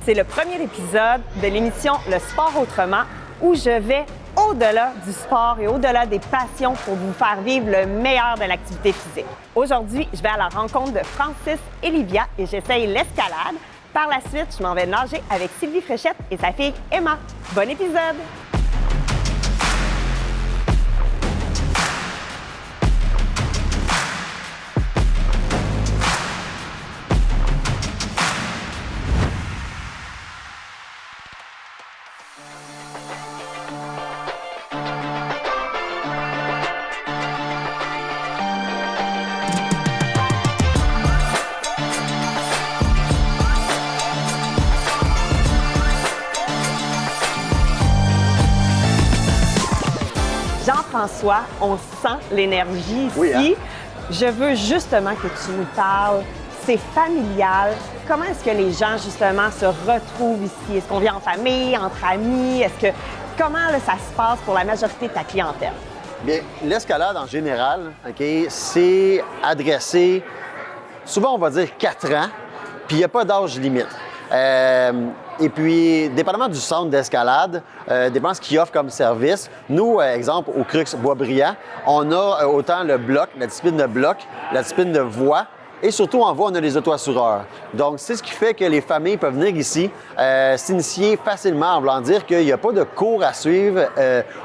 C'est le premier épisode de l'émission Le Sport Autrement où je vais au-delà du sport et au-delà des passions pour vous faire vivre le meilleur de l'activité physique. Aujourd'hui, je vais à la rencontre de Francis et Livia et j'essaye l'escalade. Par la suite, je m'en vais nager avec Sylvie Fréchette et sa fille Emma. Bon épisode! Jean-François, on sent l'énergie ici. Oui, hein? Je veux justement que tu nous parles. C'est familial. Comment est-ce que les gens, justement, se retrouvent ici? Est-ce qu'on vient en famille, entre amis? Comment là, ça se passe pour la majorité de ta clientèle? Bien, l'escalade en général, OK, c'est adressé, souvent on va dire 4 ans, puis il n'y a pas d'âge limite. Et puis, dépendamment du centre d'escalade, dépendamment de ce qu'ils offrent comme service, nous, exemple, au Crux Boisbriand, on a autant le bloc, la discipline de bloc, la discipline de voie, et surtout en voie, on a les auto-assureurs. Donc, c'est ce qui fait que les familles peuvent venir ici s'initier facilement, en voulant dire qu'il n'y a pas de cours à suivre.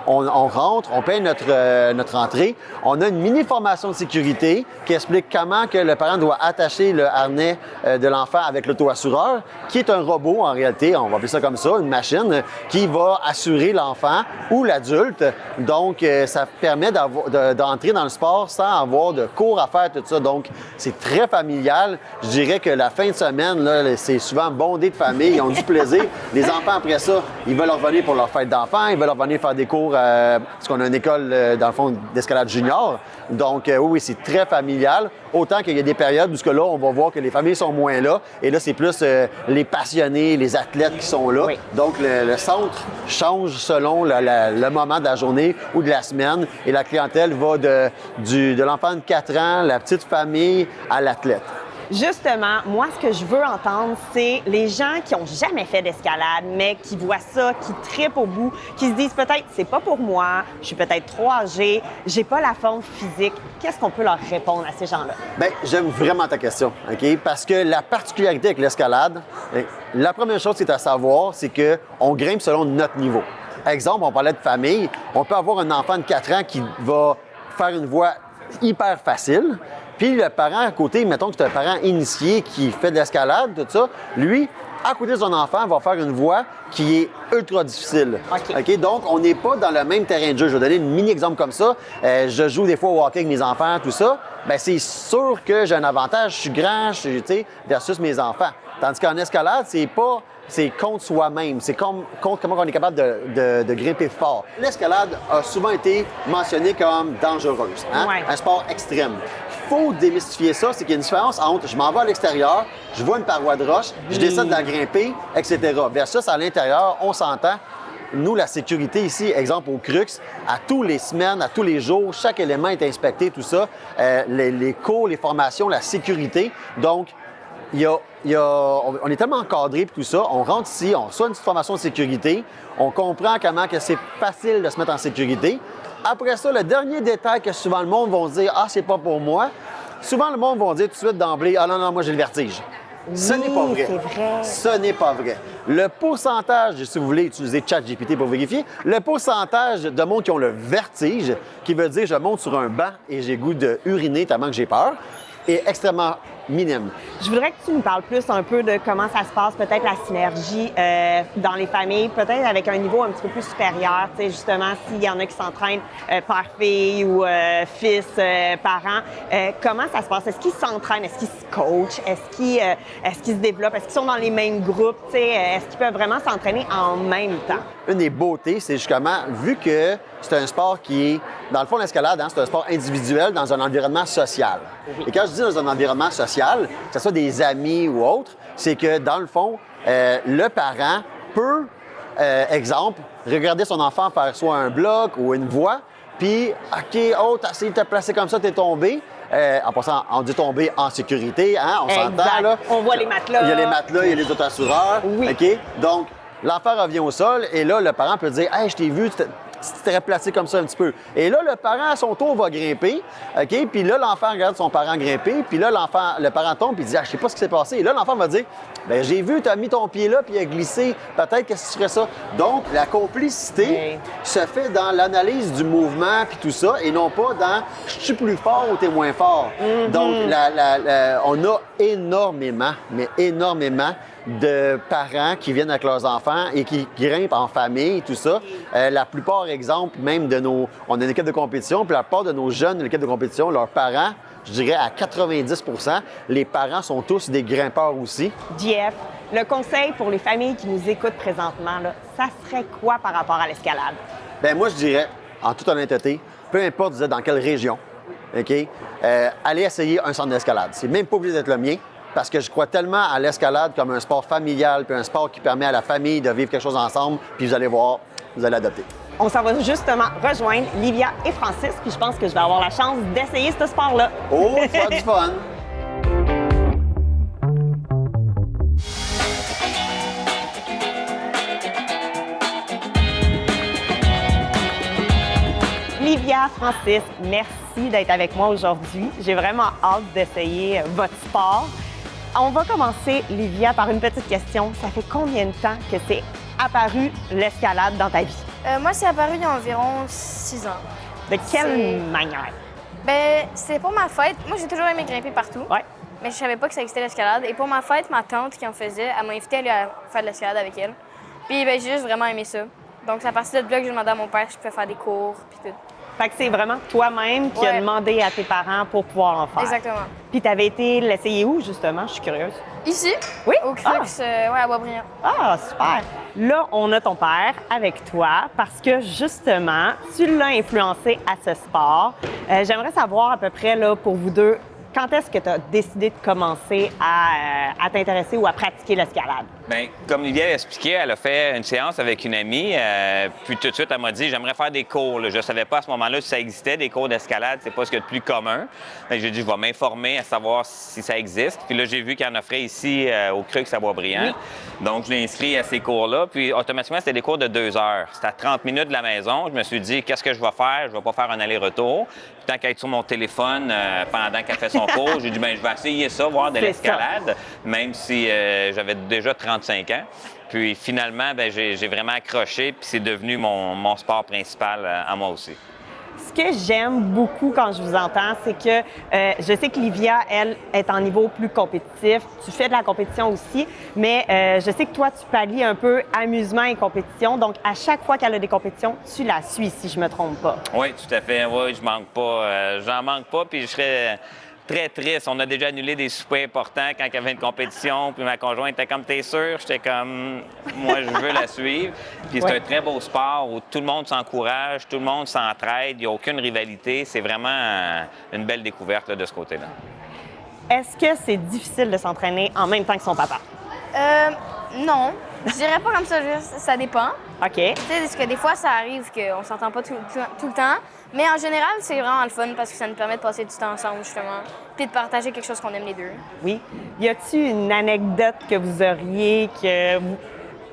On rentre, on paye notre entrée. On a une mini-formation de sécurité qui explique comment que le parent doit attacher le harnais de l'enfant avec l'auto-assureur, qui est un robot en réalité, on va appeler ça comme ça, une machine, qui va assurer l'enfant ou l'adulte. Donc, ça permet d'entrer dans le sport sans avoir de cours à faire, tout ça. Donc, c'est très familial. Je dirais que la fin de semaine, là, c'est souvent bondé de famille. Ils ont du plaisir. Les enfants, après ça, ils veulent revenir pour leur fête d'enfants. Ils veulent revenir faire des cours, parce qu'on a une école, dans le fond, d'escalade junior. Donc, oui, c'est très familial. Autant qu'il y a des périodes où là, on va voir que les familles sont moins là. Et là, c'est plus les passionnés, les athlètes qui sont là. Oui. Donc, le centre change selon le moment de la journée ou de la semaine. Et la clientèle va de l'enfant de 4 ans, la petite famille, à l'athlète. Justement, moi, ce que je veux entendre, c'est les gens qui n'ont jamais fait d'escalade, mais qui voient ça, qui trippent au bout, qui se disent peut-être c'est pas pour moi, je suis peut-être trop âgée, j'ai pas la forme physique. Qu'est-ce qu'on peut leur répondre à ces gens-là? Bien, j'aime vraiment ta question, OK? Parce que la particularité avec l'escalade, la première chose qui est à savoir, c'est qu'on grimpe selon notre niveau. Exemple, on parlait de famille, on peut avoir un enfant de 4 ans qui va faire une voie hyper facile. Puis le parent à côté, mettons que c'est un parent initié qui fait de l'escalade, tout ça, lui, à côté de son enfant, va faire une voie qui est ultra difficile. OK? Donc, on n'est pas dans le même terrain de jeu. Je vais donner un mini-exemple comme ça. Je joue des fois au hockey avec mes enfants, tout ça. Bien, c'est sûr que j'ai un avantage. Je suis grand, tu sais, versus mes enfants. Tandis qu'en escalade, c'est contre soi-même. C'est contre comment on est capable de grimper fort. L'escalade a souvent été mentionnée comme dangereuse, hein? Ouais. Un sport extrême. Il faut démystifier ça, c'est qu'il y a une différence entre je m'en vais à l'extérieur, je vois une paroi de roche, je décide de la grimper, etc. Versus à l'intérieur, on s'entend. Nous, la sécurité ici, exemple au Crux, à tous les semaines, à tous les jours, chaque élément est inspecté, tout ça. Les cours, les formations, la sécurité. Donc, on est tellement encadré pour tout ça. On rentre ici, on reçoit une petite formation de sécurité. On comprend comment que c'est facile de se mettre en sécurité. Après ça, le dernier détail que souvent le monde va se dire « Ah, c'est pas pour moi », souvent le monde va dire tout de suite d'emblée « Ah non, moi j'ai le vertige ». Ce n'est pas vrai. C'est vrai. Ce n'est pas vrai. Le pourcentage, si vous voulez utiliser ChatGPT pour vérifier, le pourcentage de monde qui ont le vertige, qui veut dire je monte sur un banc et j'ai goût de uriner tellement que j'ai peur, est extrêmement minime. Je voudrais que tu nous parles plus un peu de comment ça se passe, peut-être la synergie dans les familles, peut-être avec un niveau un petit peu plus supérieur, tu sais, justement, s'il y en a qui s'entraînent père-fille ou fils-parent, comment ça se passe? Est-ce qu'ils s'entraînent? Est-ce qu'ils se coachent? Est-ce qu'ils se développent? Est-ce qu'ils sont dans les mêmes groupes? Tu sais, est-ce qu'ils peuvent vraiment s'entraîner en même temps? Une des beautés, c'est justement, vu que c'est un sport qui est, dans le fond, l'escalade, hein, c'est un sport individuel dans un environnement social. Oui. Et quand je dis dans un environnement social, que ce soit des amis ou autres, c'est que, dans le fond, le parent peut, exemple, regarder son enfant faire soit un bloc ou une voie, puis, OK, oh, t'as essayé de te placer comme ça, t'es tombé. En passant, on dit tomber en sécurité, hein? On s'entend, là. On voit les matelas. Il y a les matelas, il y a les autoassureurs. Oui. OK? Donc, l'enfant revient au sol et là, le parent peut dire « Hey, je t'ai vu, tu t'es placé comme ça un petit peu. » Et là, le parent, à son tour, va grimper. OK? Puis là, l'enfant regarde son parent grimper. Puis là, le parent tombe puis il dit « Ah, je sais pas ce qui s'est passé. » Et là, l'enfant va dire « Bien, j'ai vu, tu as mis ton pied là puis il a glissé. Peut-être que tu ferais ça. » Donc, la complicité se fait dans l'analyse du mouvement puis tout ça et non pas dans « Je suis plus fort ou t'es moins fort. Donc, on a énormément, mais énormément de parents qui viennent avec leurs enfants et qui grimpent en famille et tout ça. La plupart, exemple, même on a une équipe de compétition, puis la plupart de nos jeunes de l'équipe de compétition, leurs parents, je dirais à 90 les parents sont tous des grimpeurs aussi. JF, le conseil pour les familles qui nous écoutent présentement, là, ça serait quoi par rapport à l'escalade? Bien, moi, je dirais, en toute honnêteté, peu importe vous êtes dans quelle région, OK, allez essayer un centre d'escalade. C'est même pas obligé d'être le mien, parce que je crois tellement à l'escalade comme un sport familial, puis un sport qui permet à la famille de vivre quelque chose ensemble, puis vous allez voir, vous allez adopter. On s'en va justement rejoindre Livia et Francis, puis je pense que je vais avoir la chance d'essayer ce sport-là. Oh, tu vas avoir du fun! Livia, Francis, merci d'être avec moi aujourd'hui. J'ai vraiment hâte d'essayer votre sport. On va commencer, Livia, par une petite question. Ça fait combien de temps que c'est apparu l'escalade dans ta vie? Moi, c'est apparu il y a environ 6 ans. De quelle manière? Ben, c'est pour ma fête. Moi, j'ai toujours aimé grimper partout. Ouais. Mais je savais pas que ça existait l'escalade. Et pour ma fête, ma tante qui en faisait, elle m'a invité à aller faire de l'escalade avec elle. Puis ben, j'ai juste vraiment aimé ça. Donc, c'est à partir de là que j'ai demandé à mon père si je pouvais faire des cours, puis tout. Fait que c'est vraiment toi-même qui as demandé à tes parents pour pouvoir en faire. Exactement. Puis tu avais été l'essayer où, justement? Je suis curieuse. Ici? Oui? Au Crux, à Boisbriand. Ah, super! Là, on a ton père avec toi parce que, justement, tu l'as influencé à ce sport. J'aimerais savoir à peu près, là, pour vous deux, quand est-ce que tu as décidé de commencer à t'intéresser ou à pratiquer l'escalade? Bien, comme Livia l'expliquait, elle a fait une séance avec une amie, puis tout de suite, elle m'a dit « J'aimerais faire des cours. » Je ne savais pas à ce moment-là si ça existait, des cours d'escalade, c'est pas ce qu'il y a de plus commun. J'ai dit « Je vais m'informer à savoir si ça existe. » Puis là, j'ai vu qu'il y en offrait ici au Crux à Boisbriand. Oui. Donc, je l'ai inscrit à ces cours-là, puis automatiquement, c'était des cours de 2 heures. C'était à 30 minutes de la maison. Je me suis dit « Qu'est-ce que je vais faire? Je ne vais pas faire un aller-retour. » Puis tant qu'elle est sur mon téléphone pendant qu'elle fait son cours, j'ai dit « Bien, je vais essayer ça, voir de l'escalade. » Même si j'avais déjà 35 ans. Puis finalement, bien, j'ai vraiment accroché, puis c'est devenu mon sport principal à moi aussi. Ce que j'aime beaucoup quand je vous entends, c'est que je sais que Livia, elle, est en niveau plus compétitif. Tu fais de la compétition aussi, mais je sais que toi, tu pallies un peu amusement et compétition. Donc, à chaque fois qu'elle a des compétitions, tu la suis, si je me trompe pas. Oui, tout à fait. Oui, je manque pas. J'en manque pas, puis je serais très triste. On a déjà annulé des soupers importants quand il y avait une compétition, puis ma conjointe était comme « T'es sûr? » J'étais comme « Moi, je veux la suivre. » Puis c'est un très beau sport où tout le monde s'encourage, tout le monde s'entraide, il n'y a aucune rivalité. C'est vraiment une belle découverte là, de ce côté-là. Est-ce que c'est difficile de s'entraîner en même temps que son papa? Non. Je dirais pas comme ça, ça dépend. OK. Tu sais, parce que des fois, ça arrive qu'on s'entend pas tout le temps. Mais en général, c'est vraiment le fun parce que ça nous permet de passer du temps ensemble, justement. Puis de partager quelque chose qu'on aime les deux. Oui. Y a-t-il une anecdote que vous auriez que...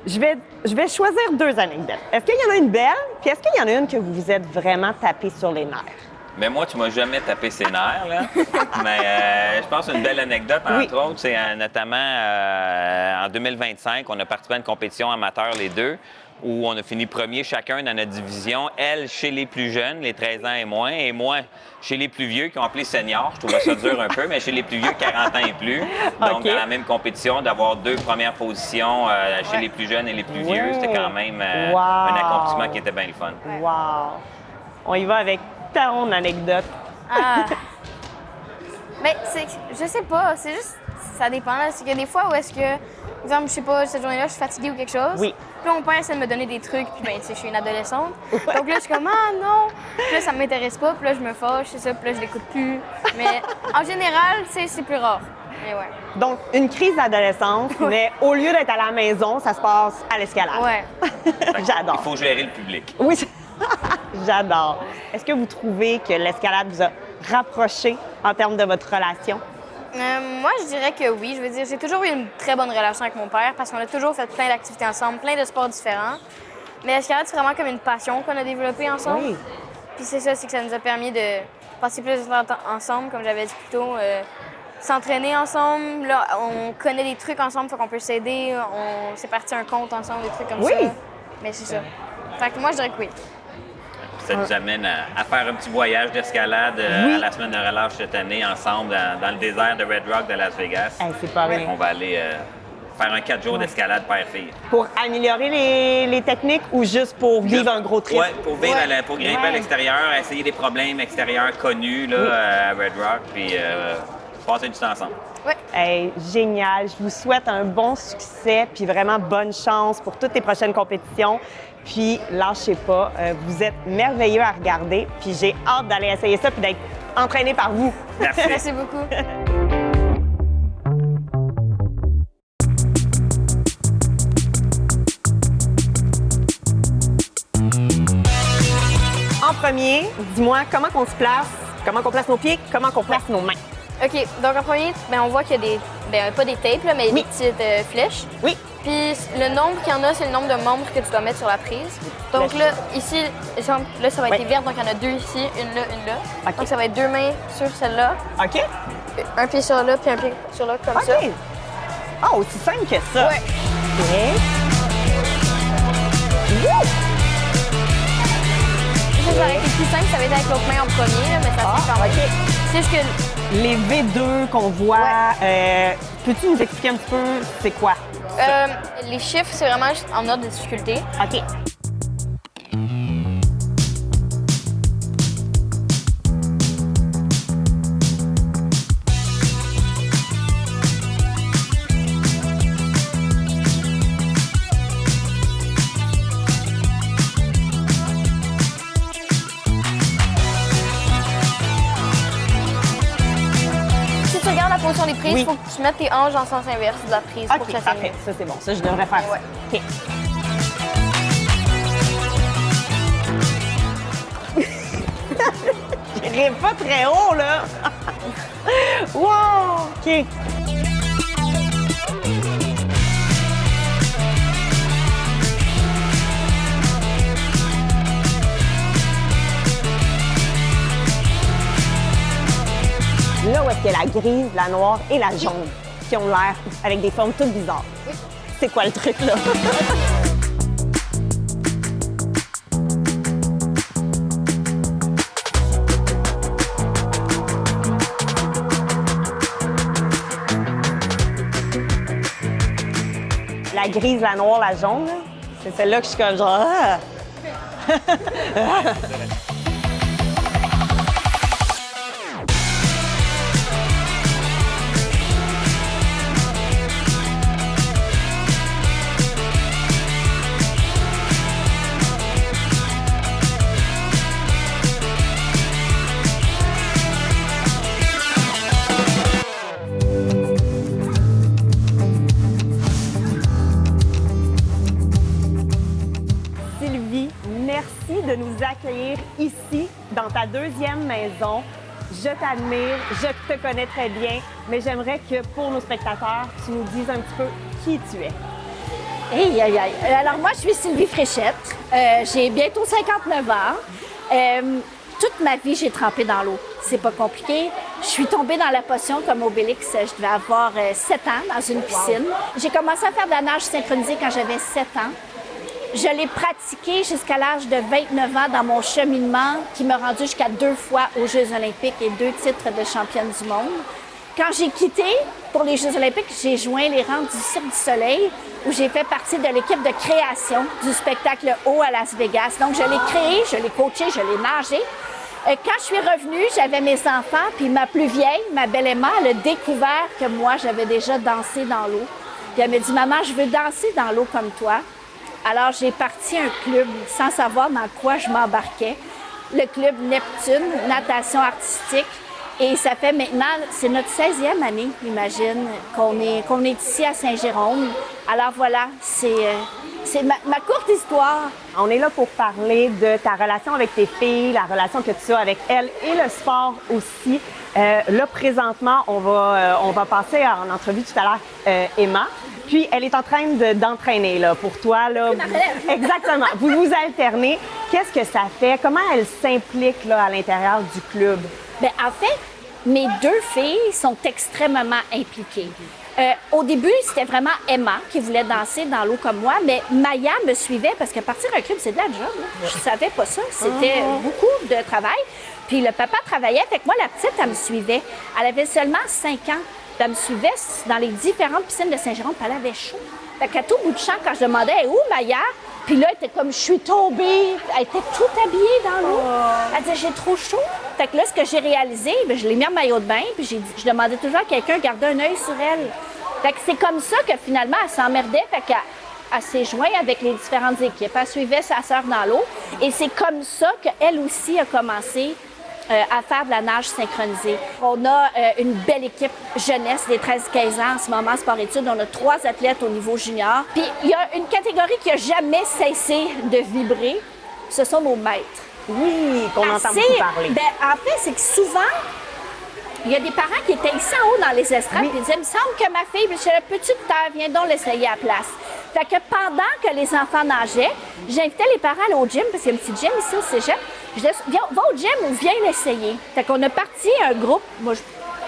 Je vais choisir 2 anecdotes. Est-ce qu'il y en a une belle? Puis est-ce qu'il y en a une que vous vous êtes vraiment tapé sur les nerfs? Mais moi, tu m'as jamais tapé ses nerfs, là. Mais je pense une belle anecdote, entre autres, c'est notamment en 2025, on a participé à une compétition amateur, les deux, où on a fini premier chacun dans notre division. Elle, chez les plus jeunes, les 13 ans et moins, et moi, chez les plus vieux, qui ont appelé seniors. Je trouvais ça dur un peu, mais chez les plus vieux, 40 ans et plus. Donc, dans la même compétition, d'avoir 2 premières positions chez les plus jeunes et les plus vieux, c'était quand même un accomplissement qui était bien le fun. Wow! On y va avec ton anecdote. Ah! Mais je sais pas, c'est juste, ça dépend. C'est que des fois où est-ce que, par exemple, je sais pas, cette journée-là, je suis fatiguée ou quelque chose. Oui. Puis mon père essaie de me donner des trucs, puis ben, tu sais, je suis une adolescente. Donc là, je suis comme, ah non! Puis là, ça m'intéresse pas, puis là, je me fâche, c'est ça, puis là, je l'écoute plus. Mais en général, c'est plus rare. Mais ouais. Donc, une crise d'adolescence, mais au lieu d'être à la maison, ça se passe à l'escalade. Ouais. J'adore. Il faut gérer le public. Oui, J'adore. Est-ce que vous trouvez que l'escalade vous a rapproché en termes de votre relation? Moi, je dirais que oui. Je veux dire, j'ai toujours eu une très bonne relation avec mon père parce qu'on a toujours fait plein d'activités ensemble, plein de sports différents. Mais l'escalade, c'est vraiment comme une passion qu'on a développée ensemble. Oui. Puis c'est ça, c'est que ça nous a permis de passer plus de temps ensemble, comme j'avais dit plus tôt, s'entraîner ensemble. Là, on connaît des trucs ensemble, faut qu'on peut s'aider. On s'est parti un compte ensemble, des trucs comme Oui. ça. Mais c'est ça. Fait que moi, je dirais que oui. Ça nous amène à faire un petit voyage d'escalade à la semaine de relâche cette année ensemble dans le désert de Red Rock de Las Vegas. Hey, c'est pas vrai. On va aller faire un 4 jours d'escalade père-fille. Pour améliorer les techniques ou juste pour vivre un gros trip? Oui, pour vivre, pour grimper à l'extérieur, essayer des problèmes extérieurs connus là, à Red Rock, puis passer du temps ensemble. Oui. Hey, génial. Je vous souhaite un bon succès puis vraiment bonne chance pour toutes les prochaines compétitions. Puis lâchez pas, vous êtes merveilleux à regarder. Puis j'ai hâte d'aller essayer ça puis d'être entraînée par vous. Merci. Merci beaucoup. En premier, dis-moi comment qu'on se place, comment qu'on place nos pieds, comment qu'on place nos mains. OK, donc en premier, on voit qu'il y a des, pas des tapes, là, mais Oui. des petites flèches. Oui. Puis le nombre qu'il y en a, c'est le nombre de membres que tu dois mettre sur la prise. Donc là, ici, exemple, là, ça va être Oui. les vertes, donc il y en a deux ici, une là, une là. OK. Donc ça va être deux mains sur celle-là, OK? un pied sur là, puis un pied sur là, comme ça. OK. Ah, aussi simple que ça. Ouais. OK. Wouh! Ça aurait été plus simple, ça va être avec l'autre main en premier, là, mais ça se fait quand même. OK. C'est juste que Les V2 qu'on voit, peux-tu nous expliquer un petit peu c'est quoi? les chiffres, c'est vraiment juste en ordre de difficulté. OK. Si tu regardes la position des prises, il Oui. faut que tu mettes tes hanches en sens inverse de la prise pour que OK, ça parfait. Ça, c'est bon. Ça, je devrais faire ça. Ouais. OK. J'irai pas très haut, là. Wow! OK. Là où est-ce qu'il y a la grise, la noire et la jaune qui ont l'air avec des formes toutes bizarres. C'est quoi le truc, là? La grise, la noire, la jaune, là, c'est celle-là que je suis comme genre... Ah! Sylvie, merci de nous accueillir ici, dans ta deuxième maison. Je t'admire, je te connais très bien, mais j'aimerais que pour nos spectateurs, tu nous dises un petit peu qui tu es. Aïe, aïe, aïe. Alors moi, je suis Sylvie Fréchette. J'ai bientôt 59 ans. Toute ma vie, j'ai trempé dans l'eau. C'est pas compliqué. Je suis tombée dans la potion comme Obélix. Je devais avoir 7 ans dans une piscine. J'ai commencé à faire de la nage synchronisée quand j'avais 7 ans. Je l'ai pratiqué jusqu'à l'âge de 29 ans dans mon cheminement qui m'a rendu jusqu'à 2 fois aux Jeux olympiques et 2 titres de championne du monde. Quand j'ai quitté pour les Jeux olympiques, j'ai joint les rangs du Cirque du Soleil où j'ai fait partie de l'équipe de création du spectacle Haut à Las Vegas. Donc, je l'ai créé, je l'ai coaché, je l'ai nagé. Quand je suis revenue, j'avais mes enfants, puis ma plus vieille, ma belle Emma, elle a découvert que moi, j'avais déjà dansé dans l'eau. Puis elle m'a dit « Maman, je veux danser dans l'eau comme toi ». Alors, j'ai parti un club sans savoir dans quoi je m'embarquais. Le club Neptune, natation artistique. Et ça fait maintenant, c'est notre 16e année, imagine, qu'on est ici à Saint-Jérôme. Alors voilà, c'est C'est ma courte histoire. On est là pour parler de ta relation avec tes filles, la relation que tu as avec elles et le sport aussi. Là, présentement, on va passer en entrevue tout à l'heure Emma. Puis, elle est en train d'entraîner là, pour toi. Là. Exactement. Vous vous alternez. Qu'est-ce que ça fait? Comment elle s'implique là, à l'intérieur du club? Bien, en fait, mes deux filles sont extrêmement impliquées. Au début, c'était vraiment Emma qui voulait danser dans l'eau comme moi, mais Maya me suivait parce que partir un club, c'est de la job. Là. Je savais pas ça. C'était beaucoup de travail. Puis le papa travaillait, fait que moi, la petite, elle me suivait. Elle avait seulement 5 ans. Elle me suivait dans les différentes piscines de Saint-Jérôme, puis elle avait chaud. Fait qu'à tout bout de champ, quand je demandais « Où, Maya? » Puis là, elle était comme « Je suis tombée. » Elle était toute habillée dans l'eau. Elle disait « J'ai trop chaud. » Fait que là, ce que j'ai réalisé, bien, je l'ai mis en maillot de bain, puis je demandais toujours à quelqu'un de garder un œil sur elle. Fait que c'est comme ça que finalement, elle s'emmerdait, fait qu'elle s'est jointe avec les différentes équipes. Elle suivait sa sœur dans l'eau. Et c'est comme ça qu'elle aussi a commencé à faire de la nage synchronisée. On a une belle équipe jeunesse des 13-15 ans en ce moment, sport-études. On a 3 athlètes au niveau junior. Puis il y a une catégorie qui n'a jamais cessé de vibrer. Ce sont nos maîtres. Oui, qu'on entend beaucoup parler. Ben, en fait, c'est que souvent, il y a des parents qui étaient ici en haut dans les estrades et disaient « Il me semble que ma fille, je la petite terre, viens donc l'essayer à la place. » Fait que pendant que les enfants nageaient, j'invitais les parents à aller au gym, parce qu'il y a un petit gym ici au cégep. Je disais, viens, va au gym ou viens l'essayer. Fait qu'on a parti un groupe, moi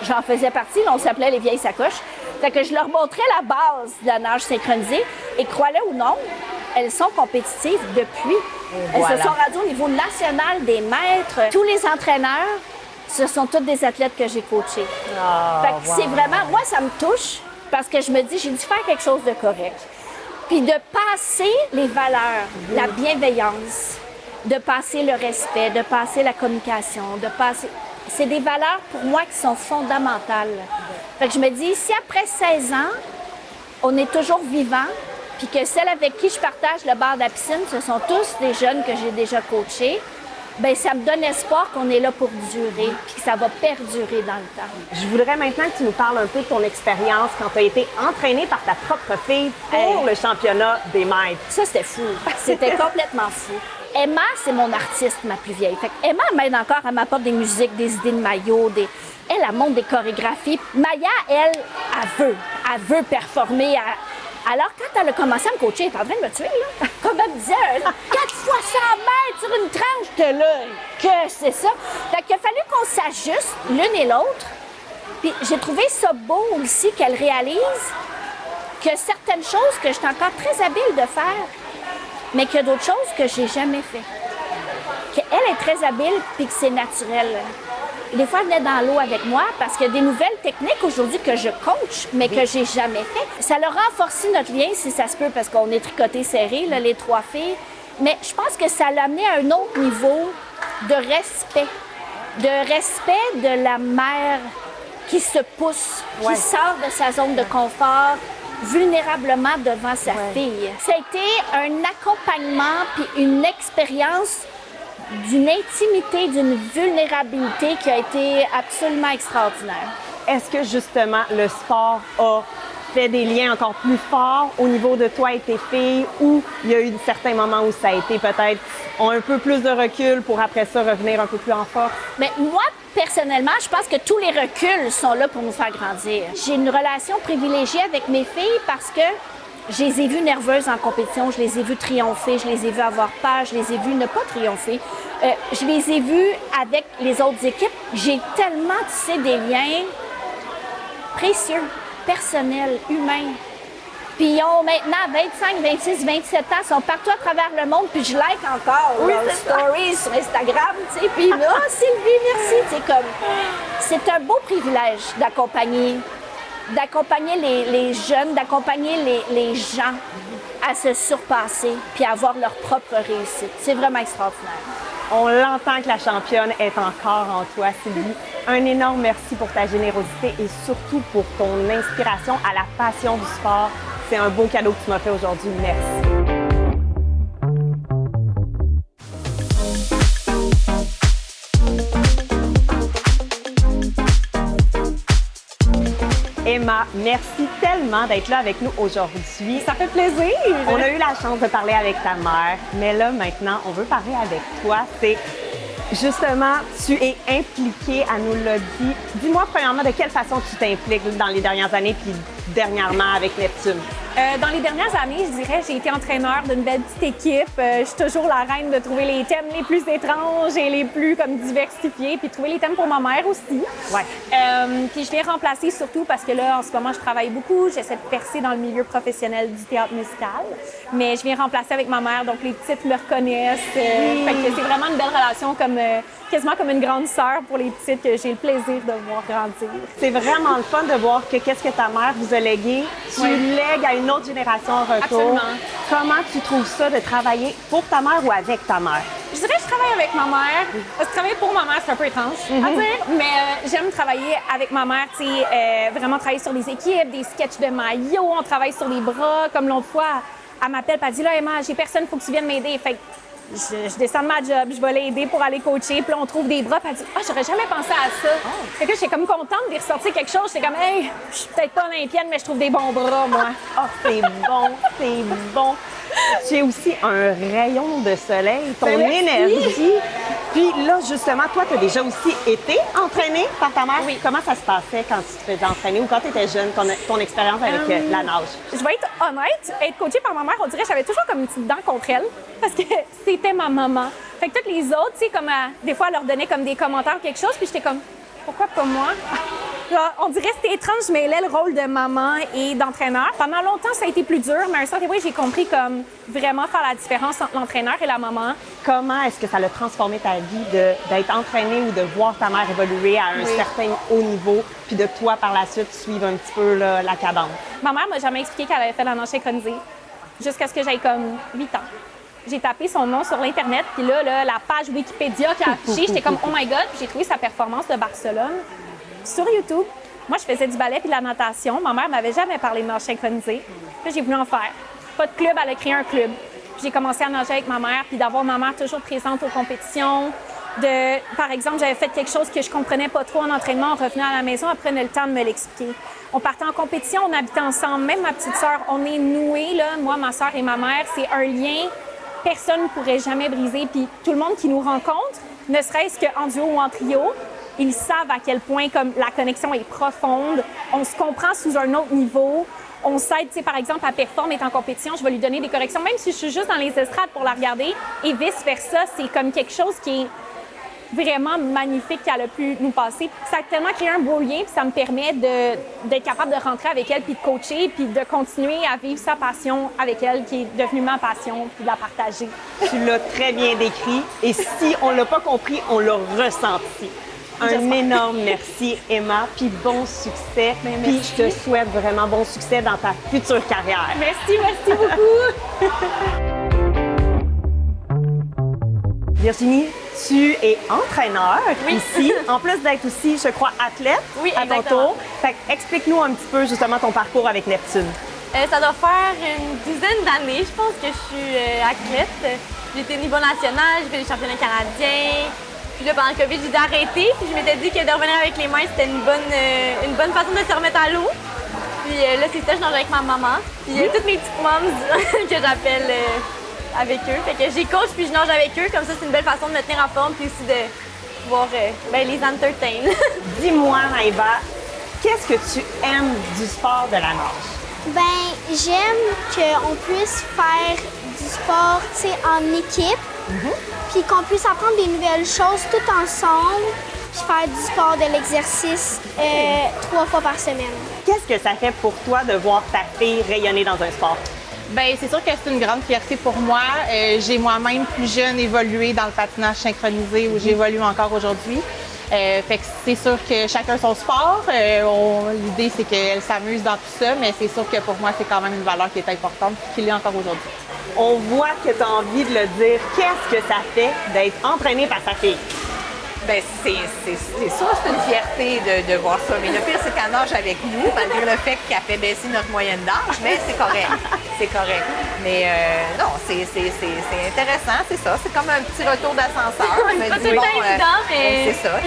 j'en faisais partie, on s'appelait les vieilles sacoches. Fait que je leur montrais la base de la nage synchronisée et crois-le ou non, elles sont compétitives depuis. Elles se sont rendues au niveau national des maîtres. Tous les entraîneurs, ce sont tous des athlètes que j'ai coachés. Fait que c'est vraiment, moi ça me touche parce que je me dis, j'ai dû faire quelque chose de correct. Puis de passer les valeurs, la bienveillance, de passer le respect, de passer la communication, de passer... C'est des valeurs pour moi qui sont fondamentales. Fait que je me dis, si après 16 ans, on est toujours vivant, puis que celles avec qui je partage le bar de la piscine, ce sont tous des jeunes que j'ai déjà coachés, bien, ça me donne espoir qu'on est là pour durer, puis que ça va perdurer dans le temps. Je voudrais maintenant que tu nous parles un peu de ton expérience quand tu as été entraînée par ta propre fille pour le championnat des maîtres. Ça, c'était fou. C'était complètement fou. Emma, c'est mon artiste, ma plus vieille. Fait que Emma m'aide encore, elle m'apporte des musiques, des idées de maillots, elle monte des chorégraphies. Maya, elle veut performer. Alors, quand elle a commencé à me coacher, elle était en train de me tuer, là. Comme elle me disait, 4 fois 100 mètres sur une tranche, j'étais là. Que c'est ça? Fait qu'il a fallu qu'on s'ajuste l'une et l'autre. Puis j'ai trouvé ça beau aussi qu'elle réalise que certaines choses que j'étais encore très habile de faire, mais qu'il y a d'autres choses que j'ai jamais fait. Qu'elle est très habile puis que c'est naturel. Des fois, elle venait dans l'eau avec moi parce qu'il y a des nouvelles techniques aujourd'hui que je coach, mais que j'ai jamais fait. Ça a renforcé notre lien, si ça se peut, parce qu'on est tricotés serrés, là, les 3 filles. Mais je pense que ça l'a amené à un autre niveau de respect. De respect de la mère qui se pousse, qui sort de sa zone de confort, vulnérablement devant sa fille. Ça a été un accompagnement puis une expérience d'une intimité, d'une vulnérabilité qui a été absolument extraordinaire. Est-ce que justement le sport a fait des liens encore plus forts au niveau de toi et tes filles ou il y a eu certains moments où ça a été peut-être un peu plus de recul pour après ça revenir un peu plus en force? Mais moi, personnellement, je pense que tous les reculs sont là pour nous faire grandir. J'ai une relation privilégiée avec mes filles parce que je les ai vues nerveuses en compétition, je les ai vues triompher, je les ai vues avoir peur, je les ai vues ne pas triompher. Je les ai vues avec les autres équipes. J'ai tellement tissé des liens précieux, personnels, humains. Puis ils ont maintenant 25, 26, 27 ans, ils sont partout à travers le monde, puis je like encore leurs stories sur Instagram, tu sais. Puis là, Sylvie, merci. C'est un beau privilège d'accompagner les jeunes, d'accompagner les gens à se surpasser puis à avoir leur propre réussite. C'est vraiment extraordinaire. On l'entend que la championne est encore en toi, Sylvie. Un énorme merci pour ta générosité et surtout pour ton inspiration à la passion du sport. C'est un beau cadeau que tu m'as fait aujourd'hui. Merci. Emma, merci tellement d'être là avec nous aujourd'hui. Ça fait plaisir. On a eu la chance de parler avec ta mère, mais là, maintenant, on veut parler avec toi. C'est justement, tu es impliquée, elle nous l'a dit. Dis-moi, premièrement, de quelle façon tu t'impliques dans les dernières années, puis dernièrement avec Neptune? Dans les dernières années, je dirais, j'ai été entraîneur d'une belle petite équipe. Je suis toujours la reine de trouver les thèmes les plus étranges et les plus comme diversifiés, puis trouver les thèmes pour ma mère aussi. Ouais. Puis je viens remplacer surtout parce que là, en ce moment, je travaille beaucoup. J'essaie de percer dans le milieu professionnel du théâtre musical. Mais je viens remplacer avec ma mère, donc les petites me reconnaissent. Fait que c'est vraiment une belle relation, comme quasiment comme une grande sœur pour les petites que j'ai le plaisir de voir grandir. C'est vraiment le fun de voir que qu'est-ce que ta mère vous a légué, tu lègues à une autre génération en retour. Absolument. Comment tu trouves ça de travailler pour ta mère ou avec ta mère? Je dirais que je travaille avec ma mère. Parce que travailler pour ma mère, c'est un peu étrange à dire, mais j'aime travailler avec ma mère, tu sais, vraiment travailler sur des équipes, des sketchs de maillot, on travaille sur les bras. Comme l'autre fois, elle m'appelle, elle dit là, Emma, j'ai personne, il faut que tu viennes m'aider. Fait que je descends de ma job, je vais l'aider pour aller coacher, puis là, on trouve des bras, puis elle dit « Ah, j'aurais jamais pensé à ça. Fait que j'étais comme contente d'y ressortir quelque chose. J'étais comme « Hey, je suis peut-être pas olympienne, mais je trouve des bons bras, moi. » Oh, c'est bon, c'est bon. Tu es aussi un rayon de soleil, ton énergie. Puis là, justement, toi, tu as déjà aussi été entraînée par ta mère. Oui. Comment ça se passait quand tu te faisais entraîner ou quand tu étais jeune, ton expérience avec la nage? Je vais être honnête, être coachée par ma mère, on dirait que j'avais toujours comme une petite dent contre elle, parce que c'était ma maman. Fait que toutes les autres, tu sais, comme des fois, elle leur donnait comme des commentaires ou quelque chose, puis j'étais comme « Pourquoi pas moi? » Là, on dirait que c'était étrange, je mêlais le rôle de maman et d'entraîneur. Pendant longtemps, ça a été plus dur, mais à un certain point, j'ai compris comme vraiment faire la différence entre l'entraîneur et la maman. Comment est-ce que ça a transformé ta vie d'être entraînée ou de voir ta mère évoluer à un certain haut niveau, puis de toi, par la suite, suivre un petit peu là, la cadence? Ma mère m'a jamais expliqué qu'elle avait fait la nage synchronisée jusqu'à ce que j'aie comme 8 ans. J'ai tapé son nom sur l'Internet, puis là, la page Wikipédia qui a affiché, j'étais comme « Oh my God! » Puis j'ai trouvé sa performance de Barcelone sur YouTube. Moi, je faisais du ballet puis de la natation. Ma mère m'avait jamais parlé de nage synchronisée. Puis j'ai voulu en faire. Pas de club, elle a créé un club. Puis j'ai commencé à nager avec ma mère, puis d'avoir ma mère toujours présente aux compétitions. Par exemple, j'avais fait quelque chose que je comprenais pas trop en entraînement. On revenait à la maison, elle prenait le temps de me l'expliquer. On partait en compétition, on habitait ensemble. Même ma petite sœur, on est noués, là, moi, ma sœur et ma mère. C'est un lien personne ne pourrait jamais briser. Puis tout le monde qui nous rencontre, ne serait-ce qu'en duo ou en trio, ils savent à quel point comme la connexion est profonde. On se comprend sous un autre niveau. On s'aide, tu sais, par exemple, à performer, est en compétition, je vais lui donner des corrections, même si je suis juste dans les estrades pour la regarder. Et vice-versa, c'est comme quelque chose qui est vraiment magnifique qu'elle a pu nous passer. Ça a tellement créé un beau lien, puis ça me permet d'être capable de rentrer avec elle, puis de coacher, puis de continuer à vivre sa passion avec elle, qui est devenue ma passion, puis de la partager. Tu l'as très bien décrit, et si on l'a pas compris, on l'a ressenti. Un énorme merci, Emma, puis bon succès. Puis je te souhaite vraiment bon succès dans ta future carrière. Merci beaucoup. Virginie, tu es entraîneur ici, en plus d'être aussi, je crois, athlète à ton tour. Fait que explique-nous un petit peu justement ton parcours avec Neptune. Ça doit faire une dizaine d'années, je pense que je suis athlète. J'ai été au niveau national, j'ai fait des championnats canadiens. Puis là, pendant le COVID, j'ai dû arrêter. Puis je m'étais dit que de revenir avec les mains, c'était une bonne façon de se remettre à l'eau. Puis là, c'est ça, je nage avec ma maman. Puis toutes mes petites moms que j'appelle avec eux. Fait que j'ai coach puis je nage avec eux. Comme ça, c'est une belle façon de me tenir en forme puis aussi de pouvoir les entertain. Dis-moi, Maëva, qu'est-ce que tu aimes du sport de la nage? Ben, j'aime qu'on puisse faire du sport, tu sais, en équipe. Puis qu'on puisse apprendre des nouvelles choses tout ensemble, puis faire du sport, de l'exercice 3 fois par semaine. Qu'est-ce que ça fait pour toi de voir ta fille rayonner dans un sport? Bien, c'est sûr que c'est une grande fierté pour moi. J'ai moi-même plus jeune évolué dans le patinage synchronisé où j'évolue encore aujourd'hui. Fait que c'est sûr que chacun son sport. L'idée, c'est qu'elle s'amuse dans tout ça, mais c'est sûr que pour moi, c'est quand même une valeur qui est importante et qui l'est encore aujourd'hui. On voit que tu as envie de le dire. Qu'est-ce que ça fait d'être entraînée par sa fille? Bien, c'est sûr, c'est une fierté de voir ça. Mais le pire, c'est qu'elle nage avec nous, malgré le fait qu'elle fait baisser notre moyenne d'âge. Mais c'est correct. C'est correct. Mais non, c'est intéressant, c'est ça. C'est comme un petit retour d'ascenseur. C'est pas tout le temps évident, mais... C'est ça.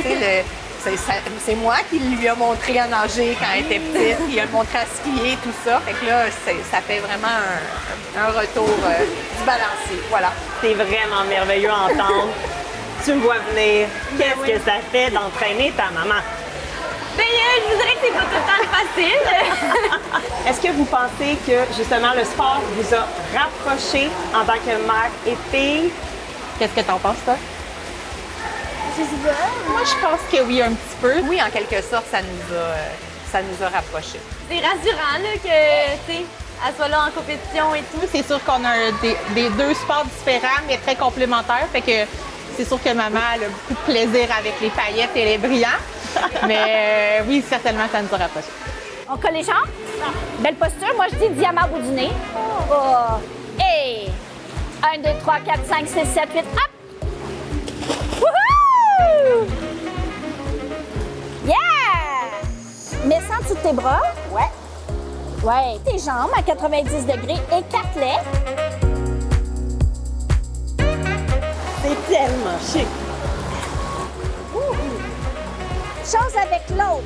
c'est moi qui lui a montré à nager quand elle était petite, il a montré à skier, tout ça. Fait que là, ça fait vraiment un retour du balancier. Voilà. C'est vraiment merveilleux à entendre. Tu me vois venir. Qu'est-ce que ça fait d'entraîner ta maman? Ben, je vous dirais que c'est pas tout le temps facile. Est-ce que vous pensez que, justement, le sport vous a rapproché en tant que mère et fille? Qu'est-ce que t'en penses, toi? Je sais pas. Moi, je pense que oui, un petit peu. Oui, en quelque sorte, ça nous a rapprochés. C'est rassurant là, que, tu sais, elle soit là en compétition et tout. C'est sûr qu'on a des deux sports différents, mais très complémentaires. Fait que c'est sûr que maman elle a beaucoup de plaisir avec les paillettes et les brillants. Mais oui, certainement, ça nous a rapprochés. On colle les jambes? Belle posture. Moi, je dis diamant au bout du nez. Oh. Et 1, 2, 3, 4, 5, 6, 7, 8. Hop! Wouhou! Yeah! Mets ça en dessous de tes bras. Ouais. Ouais. Tes jambes à 90 degrés. Écarte-les. C'est tellement chic. Chose avec l'autre.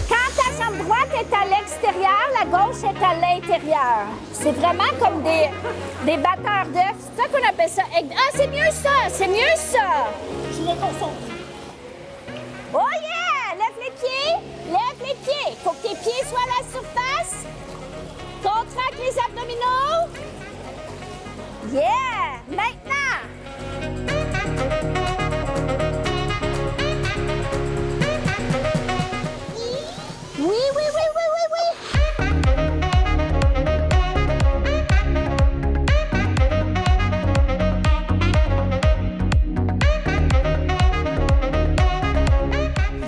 Quand ta jambe droite est à l'extérieur, la gauche est à l'intérieur. C'est vraiment comme des batteurs d'œufs. C'est ça qu'on appelle ça. Ah, c'est mieux ça! C'est mieux ça! Je l'ai confondu. Oh yeah! Lève les pieds! Lève les pieds! Faut que tes pieds soient à la surface. Contracte les abdominaux. Yeah! Maintenant! Oui, oui, oui, oui, oui, oui.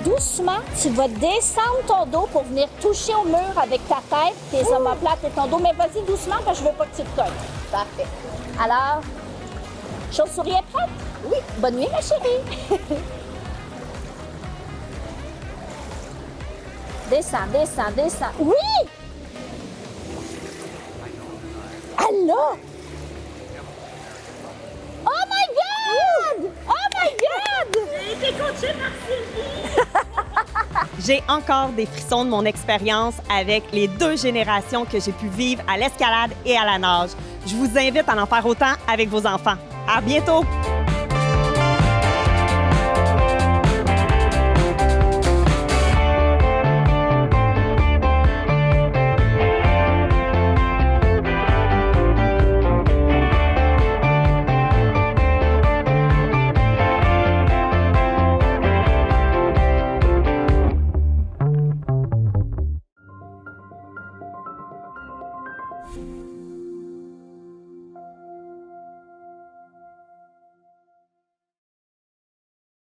Doucement, tu vas descendre ton dos pour venir toucher au mur avec ta tête, tes omoplates et ton dos. Mais vas-y doucement parce que je veux pas que tu te colles. Parfait. Alors, chauve-souris est prête? Oui. Bonne nuit, ma chérie. Descends, descends, descends. Oui! Allô? Oh my God! Oh my God! J'ai été coachée par Sylvie! J'ai encore des frissons de mon expérience avec les 2 générations que j'ai pu vivre à l'escalade et à la nage. Je vous invite à en faire autant avec vos enfants. À bientôt!